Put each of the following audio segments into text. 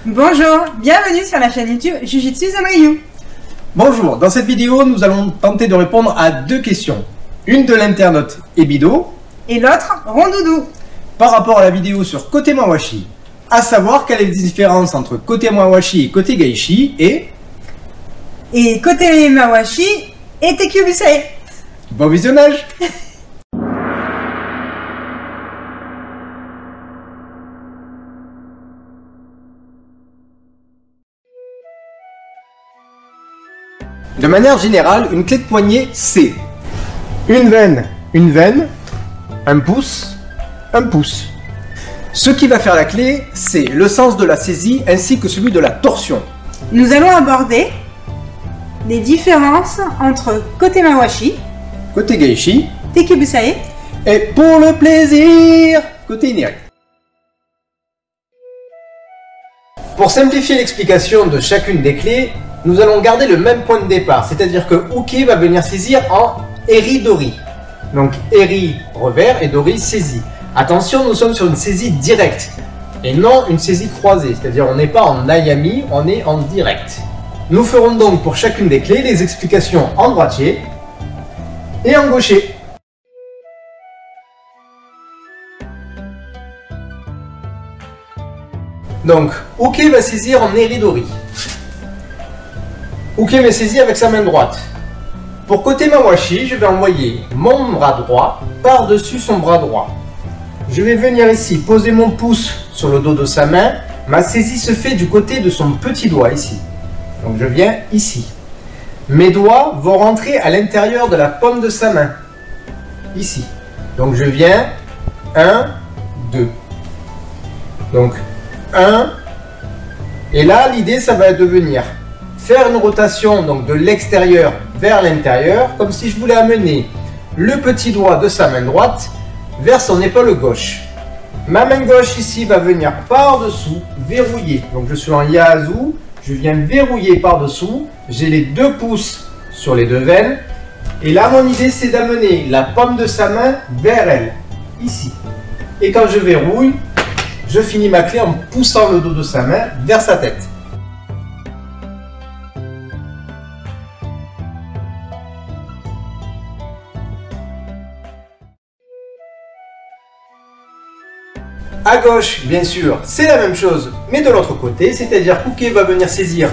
Bonjour, bienvenue sur la chaîne YouTube Jujutsu Zanryu. Bonjour, dans cette vidéo, nous allons tenter de répondre à deux questions. Une de l'internaute Ebido Et l'autre, Rondoudou. par rapport à la vidéo sur Kote Mawashi. À savoir quelle est la différence entre Kote Mawashi et Kote Gaishi Et côté Mawashi et Tekubusei. Bon visionnage. De manière générale, une clé de poignet, c'est une veine, un pouce. Ce qui va faire la clé, c'est le sens de la saisie ainsi que celui de la torsion. Nous allons aborder les différences entre côté Mawashi, Kote Gaishi Tekubusei et pour le plaisir, Kote Inari. Pour simplifier l'explication de chacune des clés, nous allons garder le même point de départ, c'est-à-dire que Uke va venir saisir en Eri-Dori. Donc Eri revers et Dori saisie. Attention, nous sommes sur une saisie directe et non une saisie croisée, c'est-à-dire on n'est pas en Ayami, on est en direct. Nous ferons donc pour chacune des clés les explications en droitier et en gaucher. Donc, Uke va saisir en Eri-Dori. Uke me saisit avec sa main droite. Pour Kote Mawashi, je vais envoyer mon bras droit par-dessus son bras droit. Je vais venir ici poser mon pouce sur le dos de sa main. Ma saisie se fait du côté de son petit doigt ici. Donc je viens ici. Mes doigts vont rentrer à l'intérieur de la paume de sa main. Ici. Donc je viens 1, 2. Donc 1. Et là, l'idée, ça va devenir faire une rotation donc de l'extérieur vers l'intérieur, comme si je voulais amener le petit doigt de sa main droite vers son épaule gauche. Ma main gauche ici va venir par-dessous, verrouiller. Donc je suis en Yazu, je viens verrouiller par-dessous. J'ai les deux pouces sur les deux veines. Et là, mon idée, c'est d'amener la paume de sa main vers elle, ici. Et quand je verrouille, je finis ma clé en poussant le dos de sa main vers sa tête. À gauche, bien sûr, c'est la même chose, mais de l'autre côté, c'est-à-dire qu'Uke va venir saisir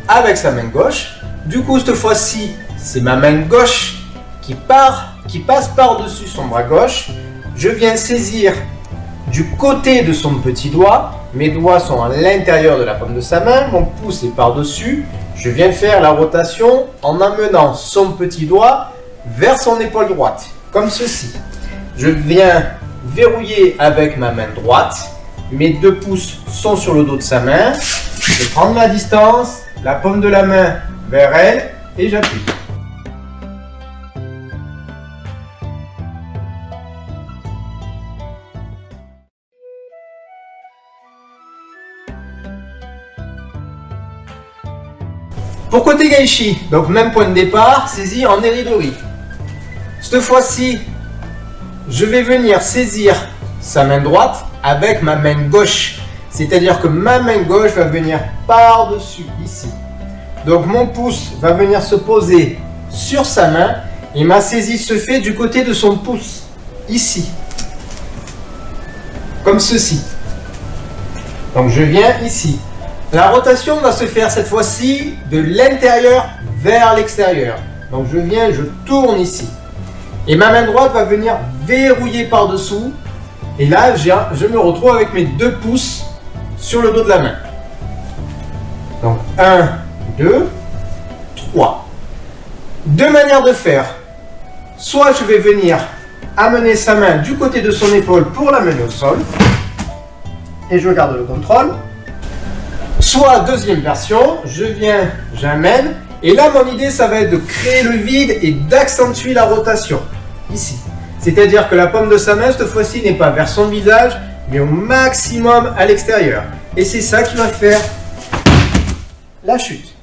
avec sa main gauche. Du coup, cette fois-ci, c'est ma main gauche qui passe par-dessus son bras gauche. Je viens saisir du côté de son petit doigt. Mes doigts sont à l'intérieur de la paume de sa main, mon pouce est par-dessus. Je viens faire la rotation en amenant son petit doigt vers son épaule droite, comme ceci. Je viens verrouiller avec ma main droite, mes deux pouces sont sur le dos de sa main, je prends ma distance, la paume de la main vers elle et j'appuie. Pour Kote Gaishi, donc même point de départ, saisie en Eri-Dori. Cette fois-ci, je vais venir saisir sa main droite avec ma main gauche. C'est-à-dire que ma main gauche va venir par-dessus, ici. Donc mon pouce va venir se poser sur sa main et ma saisie se fait du côté de son pouce, ici. Comme ceci. Donc je viens ici. La rotation va se faire cette fois-ci de l'intérieur vers l'extérieur. Donc je viens, je tourne ici. Et ma main droite va venir verrouiller par-dessous. Et là, je me retrouve avec mes deux pouces sur le dos de la main. Donc 1, 2, 3. Deux manières de faire. Soit je vais venir amener sa main du côté de son épaule pour l'amener au sol. Et je garde le contrôle. Soit deuxième version, je viens, j'amène. Et là, mon idée, ça va être de créer le vide et d'accentuer la rotation. Ici. C'est-à-dire que la paume de sa main, cette fois-ci, n'est pas vers son visage, mais au maximum à l'extérieur. Et c'est ça qui va faire la chute.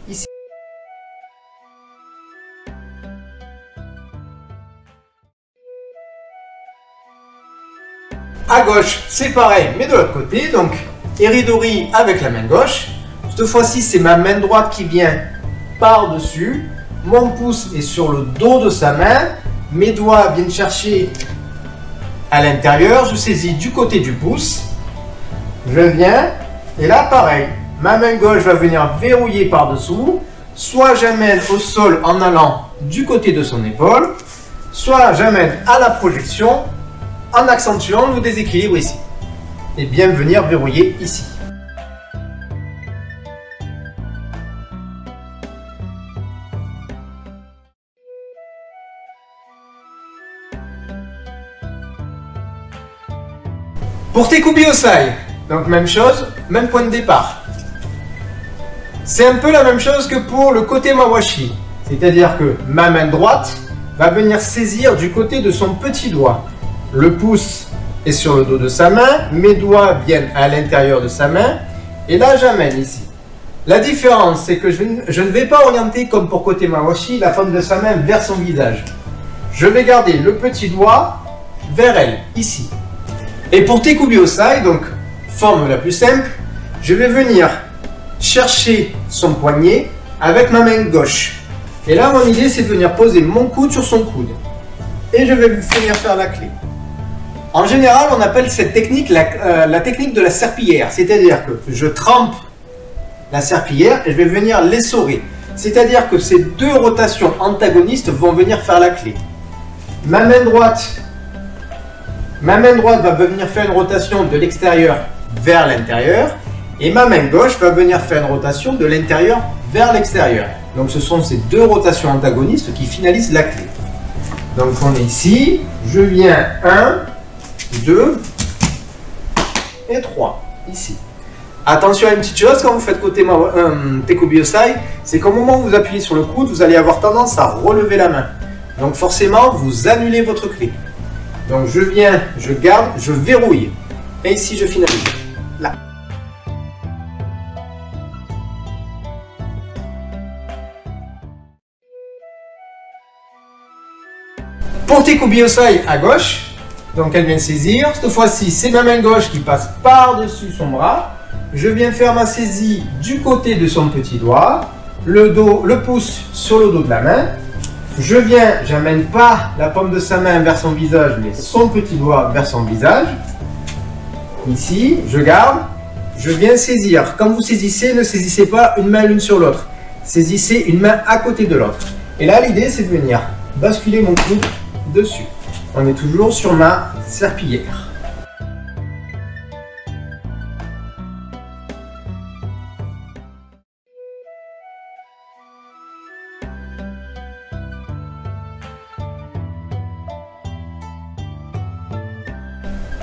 Ici. À gauche, c'est pareil, mais de l'autre côté. Donc, Eridori avec la main gauche. Cette fois-ci, c'est ma main droite qui vient par-dessus. Mon pouce est sur le dos de sa main. Mes doigts viennent chercher à l'intérieur. Je saisis du côté du pouce. Je viens. Et là, pareil. Ma main gauche va venir verrouiller par-dessous. Soit j'amène au sol en allant du côté de son épaule. Soit j'amène à la projection en accentuant le déséquilibre ici. Et bien venir verrouiller ici. Pour Teikubi Osai, donc même chose, même point de départ. C'est un peu la même chose que pour le côté Mawashi. C'est-à-dire que ma main droite va venir saisir du côté de son petit doigt. Le pouce est sur le dos de sa main, mes doigts viennent à l'intérieur de sa main, et là j'amène ici. La différence, c'est que je ne vais pas orienter comme pour côté Mawashi la paume de sa main vers son visage. Je vais garder le petit doigt vers elle, ici. Et pour Teikubi Osai, donc forme la plus simple, je vais venir chercher son poignet avec ma main gauche. Et là, mon idée, c'est de venir poser mon coude sur son coude. Et je vais venir faire la clé. En général, on appelle cette technique la technique de la serpillière. C'est-à-dire que je trempe la serpillière et je vais venir l'essorer. C'est-à-dire que ces deux rotations antagonistes vont venir faire la clé. Ma main droite va venir faire une rotation de l'extérieur vers l'intérieur. Et ma main gauche va venir faire une rotation de l'intérieur vers l'extérieur. Donc ce sont ces deux rotations antagonistes qui finalisent la clé. Donc on est ici, je viens 1, 2 et 3, ici. Attention à une petite chose quand vous faites côté Teikubi Osai, c'est qu'au moment où vous appuyez sur le coude, vous allez avoir tendance à relever la main. Donc forcément, vous annulez votre clé. Donc je viens, je garde, je verrouille. Et ici, je finalise. Là. Pour Teikubi Osai à gauche, donc elle vient saisir. Cette fois-ci, c'est ma main gauche qui passe par-dessus son bras. Je viens faire ma saisie du côté de son petit doigt. Le pouce sur le dos de la main. Je viens, j'amène pas la paume de sa main vers son visage, mais son petit doigt vers son visage. Ici, je garde. Je viens saisir. Quand vous saisissez, ne saisissez pas une main l'une sur l'autre. Saisissez une main à côté de l'autre. Et là, l'idée, c'est de venir basculer mon coude dessus. On est toujours sur ma serpillière.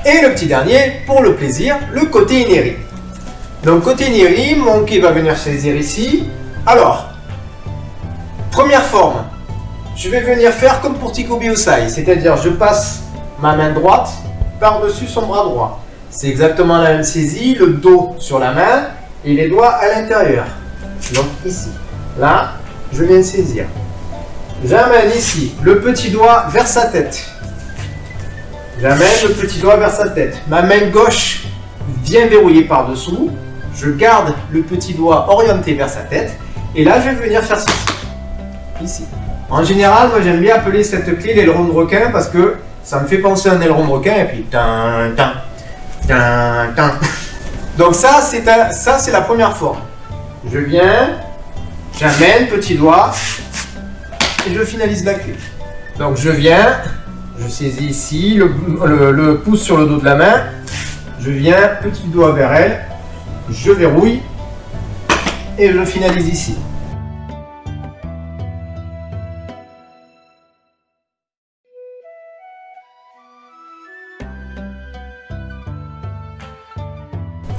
Et le petit dernier, pour le plaisir, le côté Ineri. Donc côté Ineri, mon quai va venir saisir ici. Alors, première forme, je vais venir faire comme pour Teikubi Osai, c'est-à-dire je passe ma main droite par-dessus son bras droit. C'est exactement la même saisie, le dos sur la main et les doigts à l'intérieur. Donc ici, là, je viens saisir. J'amène ici le petit doigt vers sa tête. J'amène le petit doigt vers sa tête. Ma main gauche vient verrouiller par-dessous. Je garde le petit doigt orienté vers sa tête. Et là, je vais venir faire ceci. Ici. En général, moi, j'aime bien appeler cette clé l'aileron de requin parce que ça me fait penser à un aileron de requin. Et puis, tin, tin, tin, tin. Donc ça, c'est la première forme. Je viens, j'amène, petit doigt, et je finalise la clé. Donc je viens, je saisis ici le pouce sur le dos de la main, je viens, petit doigt vers elle, je verrouille et je finalise ici.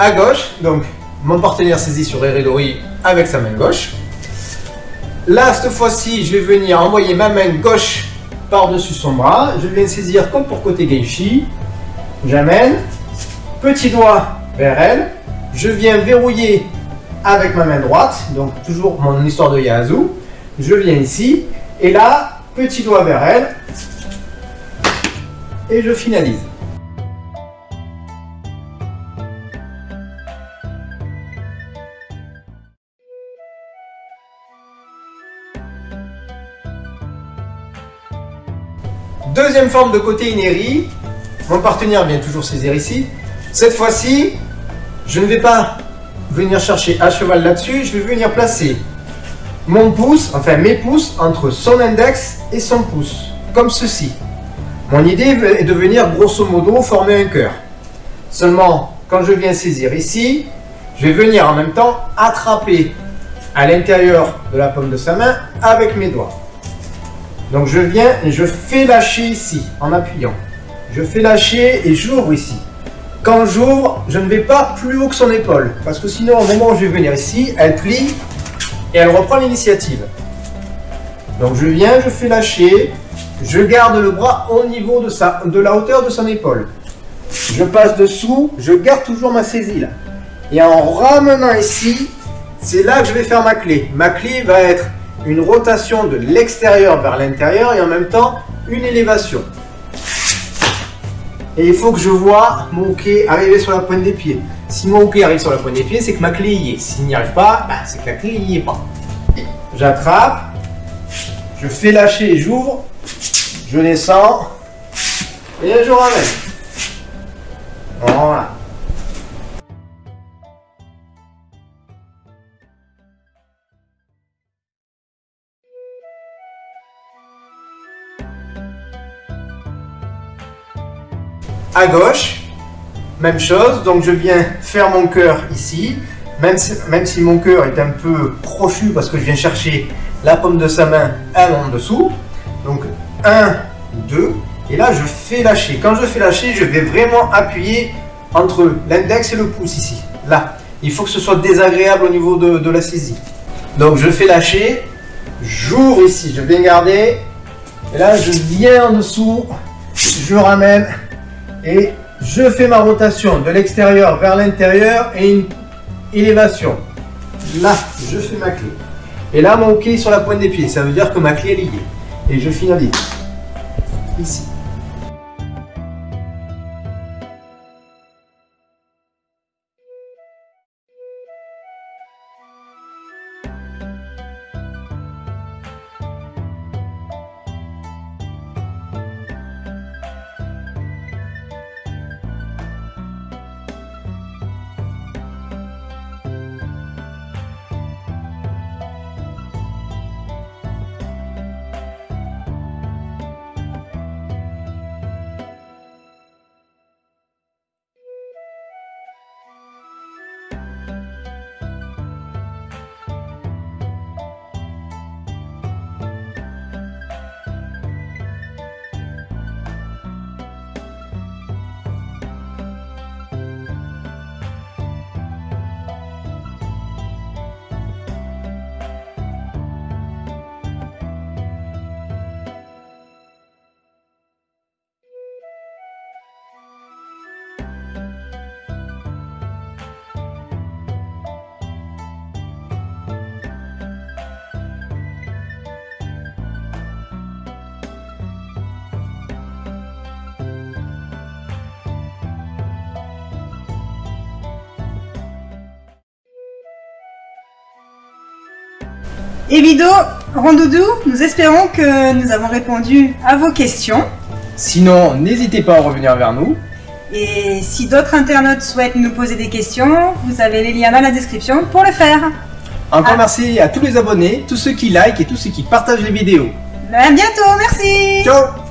À gauche, donc mon partenaire saisit sur Eridori avec sa main gauche. Là, cette fois-ci, je vais venir envoyer ma main gauche par-dessus son bras. Je viens saisir comme pour côté Geishi. J'amène. Petit doigt vers elle. Je viens verrouiller avec ma main droite. Donc, toujours mon histoire de Yasu. Je viens ici. Et là, petit doigt vers elle. Et je finalise. Deuxième forme de côté inéri. Mon partenaire vient toujours saisir ici. Cette fois-ci, je ne vais pas venir chercher à cheval là-dessus. Je vais venir placer mon pouce, enfin mes pouces, entre son index et son pouce. Comme ceci. Mon idée est de venir grosso modo former un cœur. Seulement, quand je viens saisir ici, je vais venir en même temps attraper à l'intérieur de la paume de sa main avec mes doigts. Donc je viens et je fais lâcher ici en appuyant. Je fais lâcher et j'ouvre ici. Quand j'ouvre, je ne vais pas plus haut que son épaule. Parce que sinon, au moment où je vais venir ici, elle plie et elle reprend l'initiative. Donc je viens, je fais lâcher. Je garde le bras au niveau de la hauteur de son épaule. Je passe dessous, je garde toujours ma saisie là. Et en ramenant ici, c'est là que je vais faire ma clé. Ma clé va être une rotation de l'extérieur vers l'intérieur et en même temps une élévation. Et il faut que je vois mon hockey arriver sur la pointe des pieds. Si mon hockey arrive sur la pointe des pieds, c'est que ma clé y est. S'il n'y arrive pas, c'est que la clé n'y est pas. J'attrape, je fais lâcher et j'ouvre. Je descends et je ramène. Voilà. À gauche, même chose. Donc je viens faire mon cœur ici. Même si mon cœur est un peu crochu parce que je viens chercher la paume de sa main en dessous. Donc 1, 2, et là je fais lâcher. Quand je fais lâcher, je vais vraiment appuyer entre l'index et le pouce ici. Là, il faut que ce soit désagréable au niveau de la saisie. Donc je fais lâcher, j'ouvre ici, je viens garder, et là je viens en dessous, je ramène, et je fais ma rotation de l'extérieur vers l'intérieur et une élévation. Là, je fais ma clé. Et là, mon hockey est sur la pointe des pieds, ça veut dire que ma clé est liée. Et je finalise ici. Evido, Rondoudou, nous espérons que nous avons répondu à vos questions. Sinon, n'hésitez pas à revenir vers nous. Et si d'autres internautes souhaitent nous poser des questions, vous avez les liens dans la description pour le faire. Encore merci à tous les abonnés, tous ceux qui likent et tous ceux qui partagent les vidéos. À bientôt, merci. Ciao.